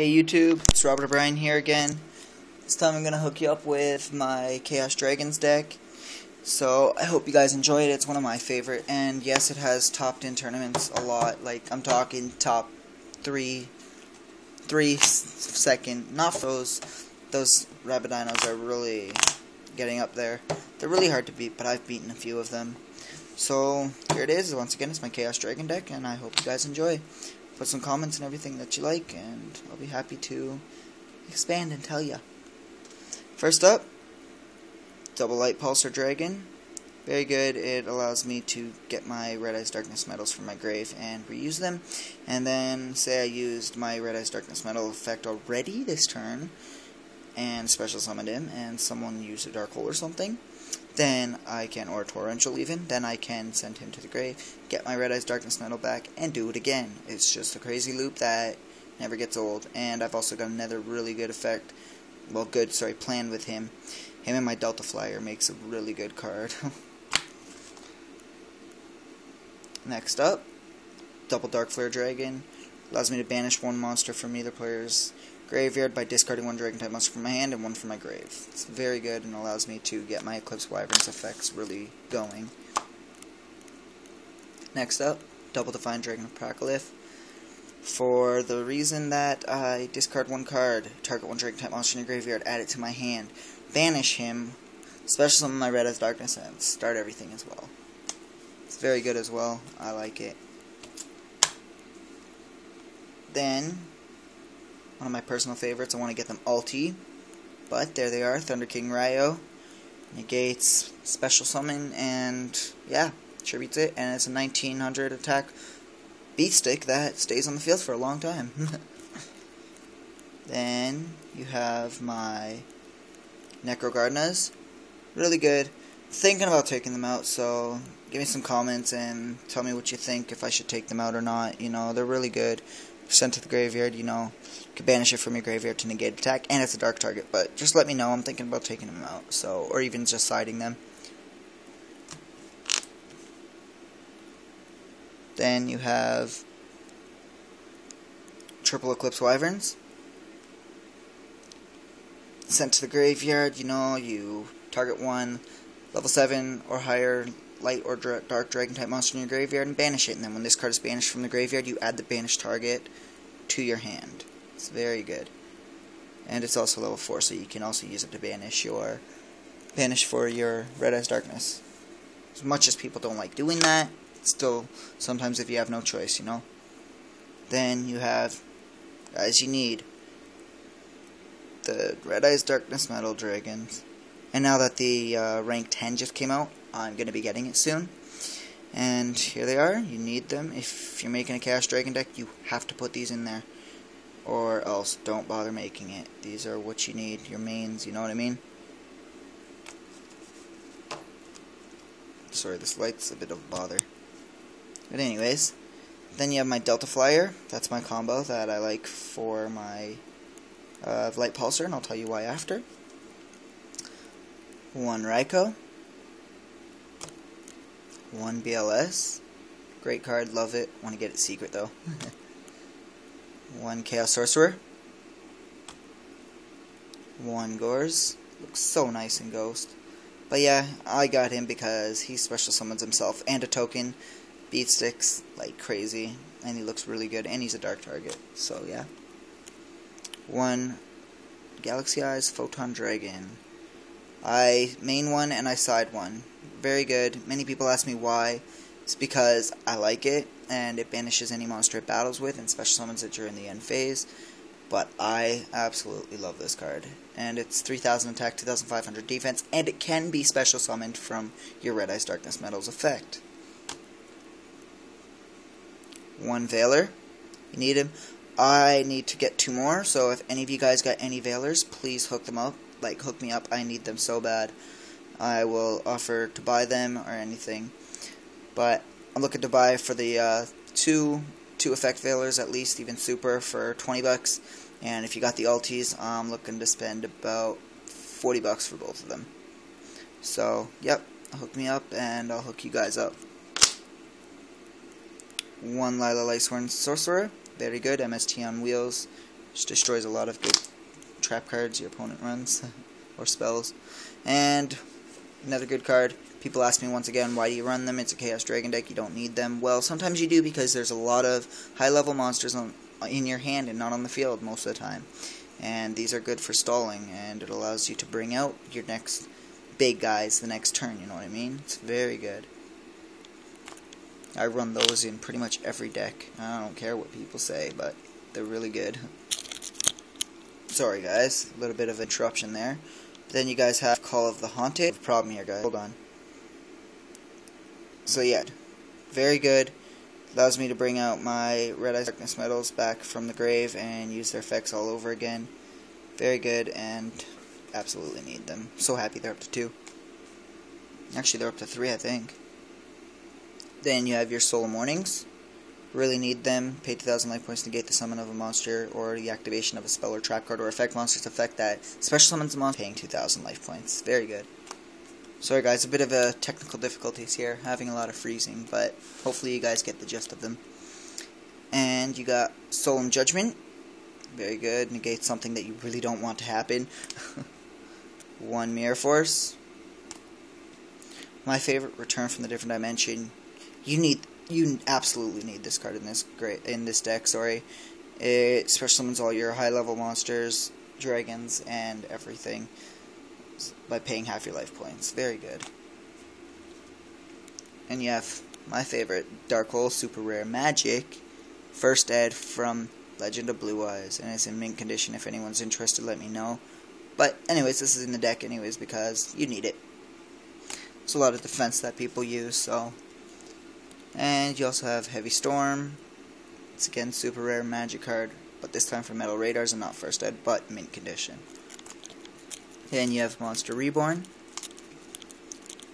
Hey YouTube, it's Robert O'Brien here again. This time I'm going to hook you up with my Chaos Dragons deck. So I hope you guys enjoy it. It's one of my favorite, and yes, it has topped in tournaments a lot. Like, I'm talking top 3 second. Not those Rabbidinos are really getting up there. They're really hard to beat, but I've beaten a few of them. So here it is. Once again, it's my Chaos Dragon deck, and I hope you guys enjoy. Put some comments and everything that you like, and I'll be happy to expand and tell ya. First up, Double Light Pulsar Dragon. Very good. It allows me to get my Red Eyes Darkness medals from my grave and reuse them. And then, say I used my Red Eyes Darkness medal effect already this turn, and special summoned him, and someone used a Dark Hole or something, then I can, or a Torrential even, then I can send him to the grave, get my Red Eyes Darkness medal back, and do it again. It's just a crazy loop that never gets old. And I've also got another really good effect, plan with him. Him and my Delta Flyer makes a really good card. Next up, Double Dark Flare Dragon. Allows me to banish one monster from either player's graveyard by discarding one dragon type monster from my hand and one from my grave. It's very good and allows me to get my Eclipse Wyvern's effects really going. Next up, Double Divine Dragon of Prakalith. For the reason that I discard one card, target one dragon type monster in your graveyard, add it to my hand, banish him, special summon my Red Eyes Darkness, and start everything as well. It's very good as well. I like it. Then, one of my personal favorites, I want to get them ulti, but there they are, Thunder King Ryo, negates special summon, and yeah, tributes it, and it's a 1900 attack beat stick that stays on the field for a long time. Then you have my Necro Gardenas, really good. Thinking about taking them out, so give me some comments and tell me what you think, if I should take them out or not. You know, they're really good. Sent to the graveyard, you know, you can banish it from your graveyard to negate attack, and it's a dark target, but just let me know. I'm thinking about taking them out, so, or even just siding them. Then you have Triple Eclipse Wyverns. Sent to the graveyard, you know, you target one level 7 or higher light or dark dragon type monster in your graveyard and banish it, and then when this card is banished from the graveyard, you add the banished target to your hand. It's very good. And it's also level 4, so you can also use it to banish for your Red Eyes Darkness. As much as people don't like doing that, still, sometimes if you have no choice, you know. Then you have, guys, you need the Red Eyes Darkness Metal Dragons. And now that the rank 10 just came out, I'm going to be getting it soon. And here they are. You need them. If you're making a Chaos Dragon deck, you have to put these in there. Or else don't bother making it. These are what you need. Your mains, you know what I mean? Sorry, this light's a bit of a bother. But anyways, then you have my Delta Flyer. That's my combo that I like for my Light Pulsar, and I'll tell you why after. One Raikou. One BLS. Great card, love it. Want to get it secret though. One Chaos Sorcerer. One Gorz. Looks so nice in Ghost. But yeah, I got him because he special summons himself and a token. Beat sticks like crazy. And he looks really good. And he's a dark target. So yeah. One Galaxy Eyes Photon Dragon. I main one and I side one. Very good. Many people ask me why. It's because I like it, and it banishes any monster it battles with and special summons it during the end phase. But I absolutely love this card. And it's 3000 attack, 2500 defense, and it can be special summoned from your Red Eyes Darkness Medals effect. One Veiler. You need him. I need to get 2 more, so if any of you guys got any Veilers, please hook them up. Like, hook me up. I need them so bad. I will offer to buy them or anything. But I'm looking to buy for the two effect Veilers at least, even super, for 20 bucks. And if you got the ultis, I'm looking to spend about 40 bucks for both of them. So, yep, hook me up and I'll hook you guys up. One Lila Lightsworn Sorcerer. Very good. MST on wheels. Just destroys a lot of good trap cards your opponent runs, or spells. And another good card. People ask me once again, why do you run them? It's a Chaos Dragon deck, you don't need them. Well, sometimes you do, because there's a lot of high-level monsters in your hand and not on the field most of the time. And these are good for stalling, and it allows you to bring out your next big guys the next turn, you know what I mean? It's very good. I run those in pretty much every deck. I don't care what people say, but they're really good. Sorry guys, a little bit of interruption there. But then you guys have Call of the Haunted. Problem here guys, hold on. So yeah, very good. Allows me to bring out my Red Eyes Darkness Metals back from the grave and use their effects all over again. Very good, and absolutely need them. So happy they're up to 2. Actually, they're up to 3, I think. Then you have your Soul of Mornings. Really need them. Pay 2,000 life points to negate the summon of a monster or the activation of a spell or trap card or effect monsters effect that special summons a monster, paying 2,000 life points. Very good. Sorry guys, a bit of a technical difficulties here, having a lot of freezing, but hopefully you guys get the gist of them. And you got Solemn Judgment. Very good. Negate something that you really don't want to happen. 1 Mirror Force. My favorite, Return from the Different Dimension. You absolutely need this card in this deck. Sorry, it special summons all your high level monsters, dragons, and everything by paying half your life points. Very good. And you have my favorite, Dark Hole Super Rare Magic, first ed from Legend of Blue Eyes, and it's in mint condition. If anyone's interested, let me know. But anyways, this is in the deck anyways because you need it. There's a lot of defense that people use, so. And you also have Heavy Storm. It's again super rare magic card, but this time for Metal Radars and not first ed, but mint condition. Then you have Monster Reborn,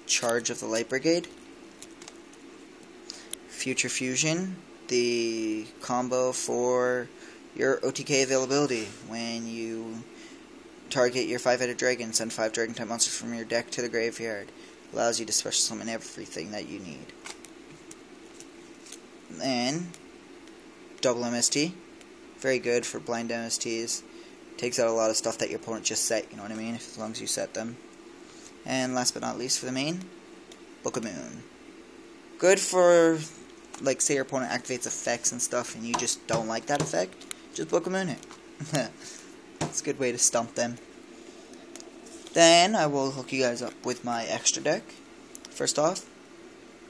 Charge of the Light Brigade, Future Fusion, the combo for your OTK availability. When you target your 5-headed dragon, send 5 dragon type monsters from your deck to the graveyard. Allows you to special summon everything that you need. And double MST, very good for blind MSTs. Takes out a lot of stuff that your opponent just set, you know what I mean, as long as you set them. And last but not least for the main, Book of Moon. Good for, like, say your opponent activates effects and stuff and you just don't like that effect, just Book of Moon it. It's a good way to stump them. Then I will hook you guys up with my extra deck. First off,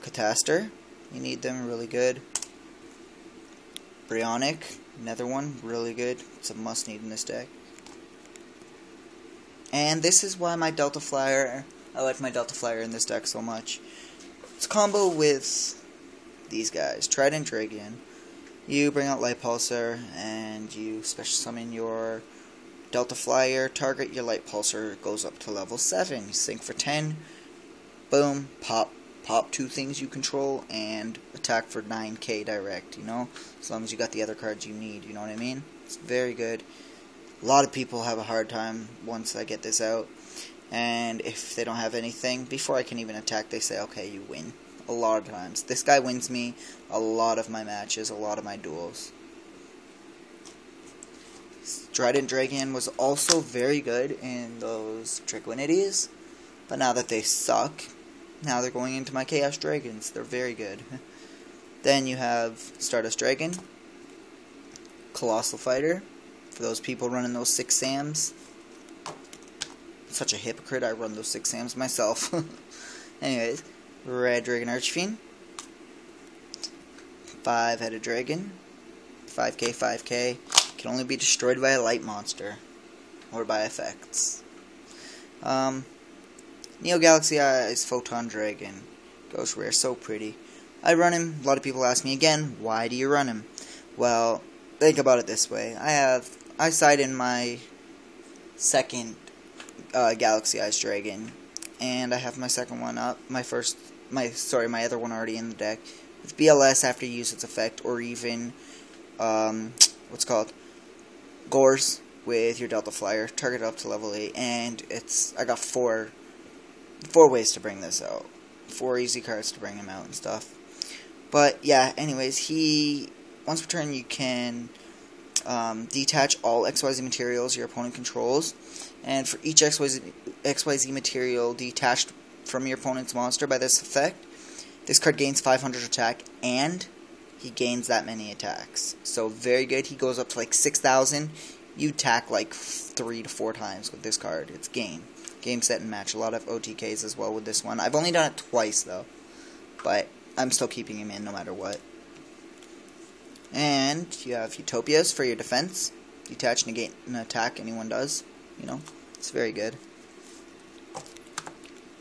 Catastor. You need them, really good. Brionac, another one, really good. It's a must need in this deck. And this is why my Delta Flyer, I like my Delta Flyer in this deck so much. It's a combo with these guys, Trident Dragon. You bring out Light Pulsar and you special summon your Delta Flyer, target your Light Pulsar, goes up to level 7. You sync for 10, boom, pop 2 things you control, and attack for 9k direct, you know? As long as you got the other cards you need, you know what I mean? It's very good. A lot of people have a hard time once I get this out, and if they don't have anything, before I can even attack, they say, okay, you win. A lot of times. This guy wins me a lot of my matches, a lot of my duels. Trident Dragon was also very good in those Dracoinities, but now that they suck, now they're going into my Chaos Dragons. They're very good. Then you have Stardust Dragon, Colossal Fighter, for those people running those 6 Sams. Such a hypocrite, I run those 6 Sams myself. Anyways, Red Dragon Archfiend, 5-headed dragon, 5k, can only be destroyed by a light monster, or by effects. Neo Galaxy Eyes Photon Dragon, goes rare, so pretty. I run him. A lot of people ask me again, why do you run him? Well, think about it this way. I side in my second Galaxy Eyes Dragon, and I have my second one up. My other one already in the deck. With BLS after you use its effect, or even Gores with your Delta Flyer, target up to level 8, and I got four ways to bring this out. 4 easy cards to bring him out and stuff. But yeah, anyways, once per turn you can detach all XYZ materials your opponent controls, and for each XYZ material detached from your opponent's monster by this effect, this card gains 500 attack, and he gains that many attacks. So very good. He goes up to like 6,000. You attack like 3 to 4 times with this card. It's game, set, and match. A lot of OTKs as well with this one. I've only done it twice though, but I'm still keeping him in no matter what. And you have Utopias for your defense. Detach, negate an attack anyone does. You know, it's very good.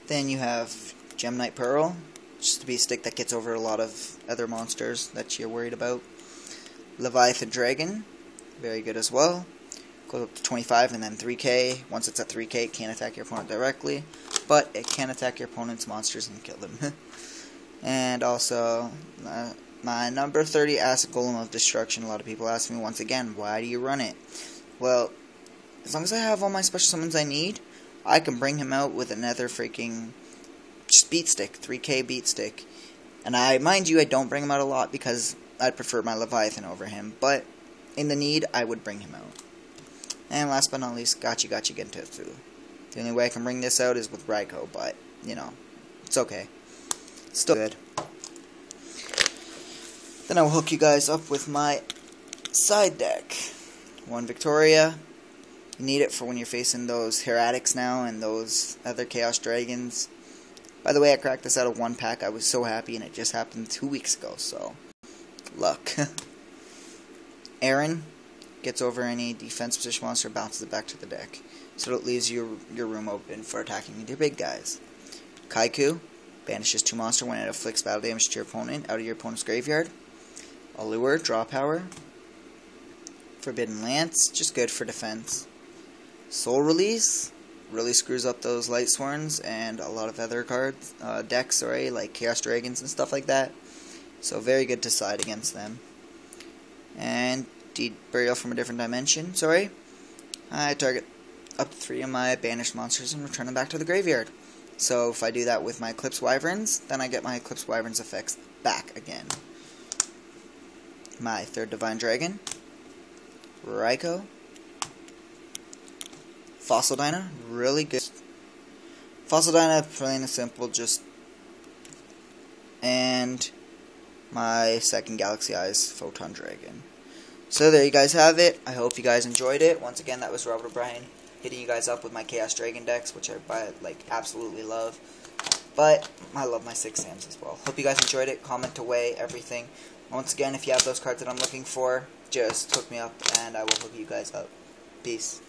Then you have Gemnite Pearl, just to be a stick that gets over a lot of other monsters that you're worried about. Leviathan Dragon, very good as well. Goes up to 25 and then 3k. Once it's at 3k, it can't attack your opponent directly, but it can attack your opponent's monsters and kill them. And also, my number 30 Acid Golem of Destruction. A lot of people ask me once again, why do you run it? Well, as long as I have all my special summons I need, I can bring him out with another freaking just beat stick, 3k beat stick. And mind you, I don't bring him out a lot because I'd prefer my Leviathan over him, but in the need, I would bring him out. And last but not least, Gotchi Gentetsu. The only way I can bring this out is with Raikou, but, you know, it's okay. Still good. Then I will hook you guys up with my side deck. One Victoria. You need it for when you're facing those Heretics now and those other Chaos Dragons. By the way, I cracked this out of 1 pack. I was so happy, and it just happened 2 weeks ago, so good luck. Aaron gets over any defense position monster, bounces it back to the deck, so it leaves your room open for attacking with your big guys. Kaiku banishes 2 monster when it afflicts battle damage to your opponent out of your opponent's graveyard. Allure, draw power. Forbidden Lance, just good for defense. Soul Release really screws up those Light Sworns and a lot of other cards, decks, like Chaos Dragons and stuff like that. So very good to side against them. And Burial from a Different Dimension, I target up to 3 of my banished monsters and return them back to the graveyard. So if I do that with my Eclipse Wyverns, then I get my Eclipse Wyverns effects back again. My 3rd Divine Dragon, Raikou, Fossil Dyna, really good. Fossil Dyna, plain and simple, and my 2nd Galaxy Eyes Photon Dragon. So there you guys have it. I hope you guys enjoyed it. Once again, that was Robert O'Brien hitting you guys up with my Chaos Dragon decks, which I absolutely love. But I love my 6 Sams as well. Hope you guys enjoyed it. Comment away, everything. Once again, if you have those cards that I'm looking for, just hook me up and I will hook you guys up. Peace.